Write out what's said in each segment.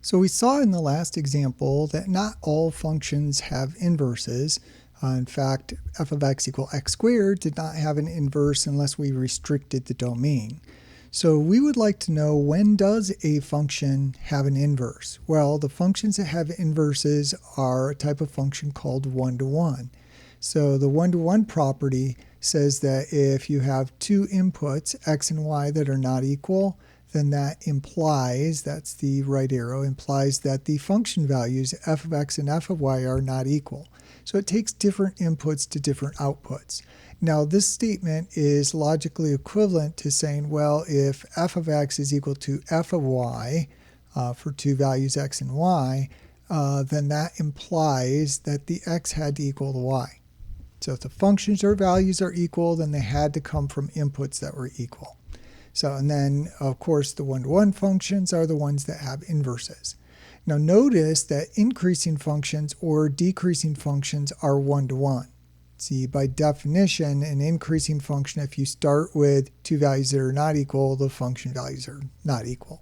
So we saw in the last example that not all functions have inverses. In fact, f of x equal x squared did not have an inverse unless we restricted the domain. So we would like to know, when does a function have an inverse? Well, the functions that have inverses are a type of function called one-to-one. So the one-to-one property says that if you have two inputs, x and y, that are not equal, then that implies, that's the right arrow, implies that the function values f of x and f of y are not equal. So it takes different inputs to different outputs. Now this statement is logically equivalent to saying, well, if f of x is equal to f of y for two values x and y, then that implies that the x had to equal the y. So if the functions or values are equal, then they had to come from inputs that were equal. So, and then of course the one-to-one functions are the ones that have inverses. Now notice that increasing functions or decreasing functions are one-to-one. See, by definition, an increasing function, if you start with two values that are not equal, the function values are not equal.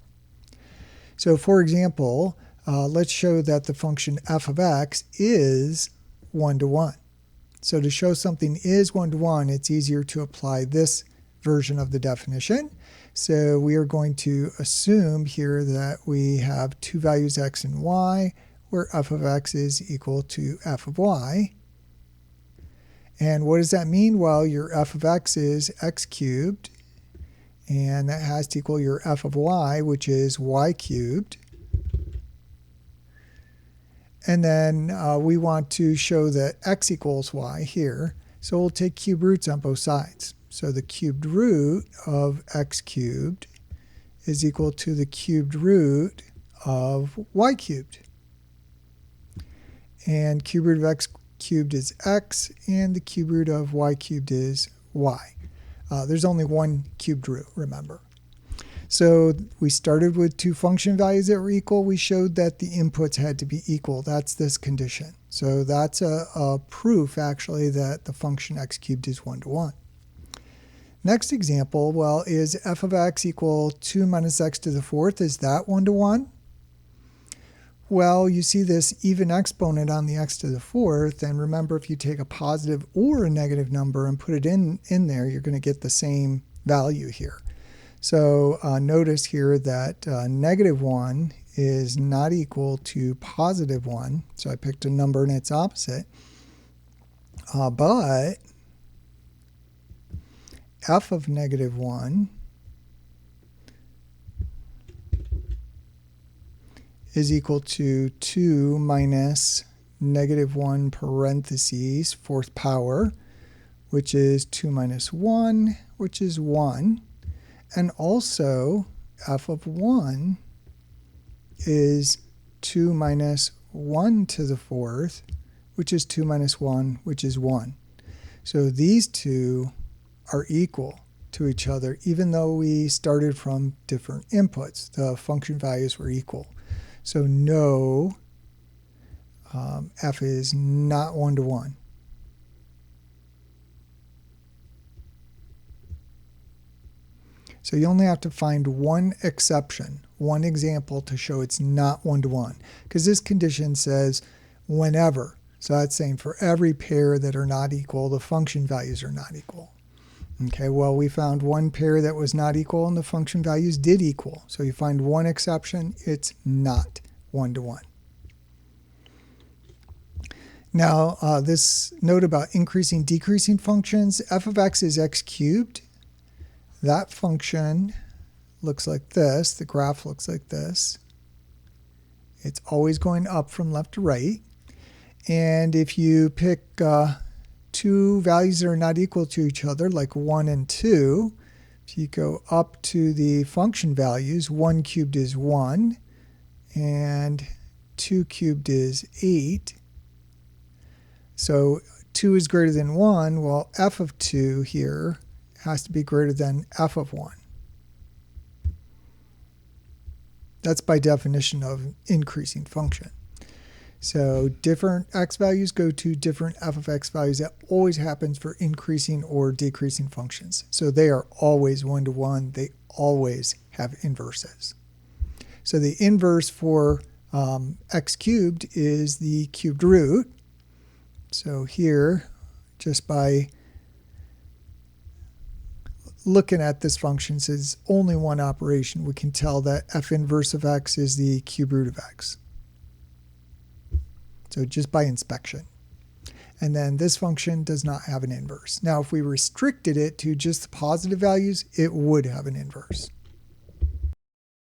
So for example, let's show that the function f of x is one-to-one. So to show something is one-to-one, it's easier to apply this version of the definition. So we are going to assume here that we have two values x and y, where f of x is equal to f of y. And what does that mean? Well, your f of x is x cubed, and that has to equal your f of y, which is y cubed. And then we want to show that x equals y here, so we'll take cube roots on both sides. So the cubed root of x cubed is equal to the cubed root of y cubed. And cube root of x cubed is x, and the cube root of y cubed is y. There's only one cubed root, remember. So we started with two function values that were equal. We showed that the inputs had to be equal. That's this condition. So that's a proof, actually, that the function x cubed is one-to-one. Next example, well, is f of x equal 2 minus x to the fourth? Is that one-to-one? Well, you see this even exponent on the x to the fourth, and remember, if you take a positive or a negative number and put it in there, you're going to get the same value here. So notice here that negative 1 is not equal to positive 1, so I picked a number and its opposite, but f of negative 1 is equal to 2 minus negative 1 parentheses fourth power, which is 2 minus 1, which is 1. And also f of 1 is 2 minus 1 to the fourth, which is 2 minus 1, which is 1. So these two are equal to each other, even though we started from different inputs. The function values were equal. So no, f is not one-to-one. So you only have to find one exception, one example to show it's not one-to-one, because this condition says whenever. So that's saying for every pair that are not equal, the function values are not equal. Okay, well, we found one pair that was not equal and the function values did equal. So you find one exception, it's not one-to-one. Now, this note about increasing, decreasing functions, f of x is x cubed. That function looks like this. The graph looks like this. It's always going up from left to right. And if you pick two values that are not equal to each other, like 1 and 2, if you go up to the function values, 1 cubed is 1, and 2 cubed is 8. So 2 is greater than 1. Well, f of 2 here has to be greater than f of 1. That's by definition of increasing function. So different x values go to different f of x values. That always happens for increasing or decreasing functions. So they are always one-to-one. They always have inverses. So the inverse for X cubed is the cubed root. So here, just by looking at this function, says only one operation, we can tell that f inverse of x is the cube root of x. So just by inspection. And then this function does not have an inverse. Now, if we restricted it to just the positive values, it would have an inverse.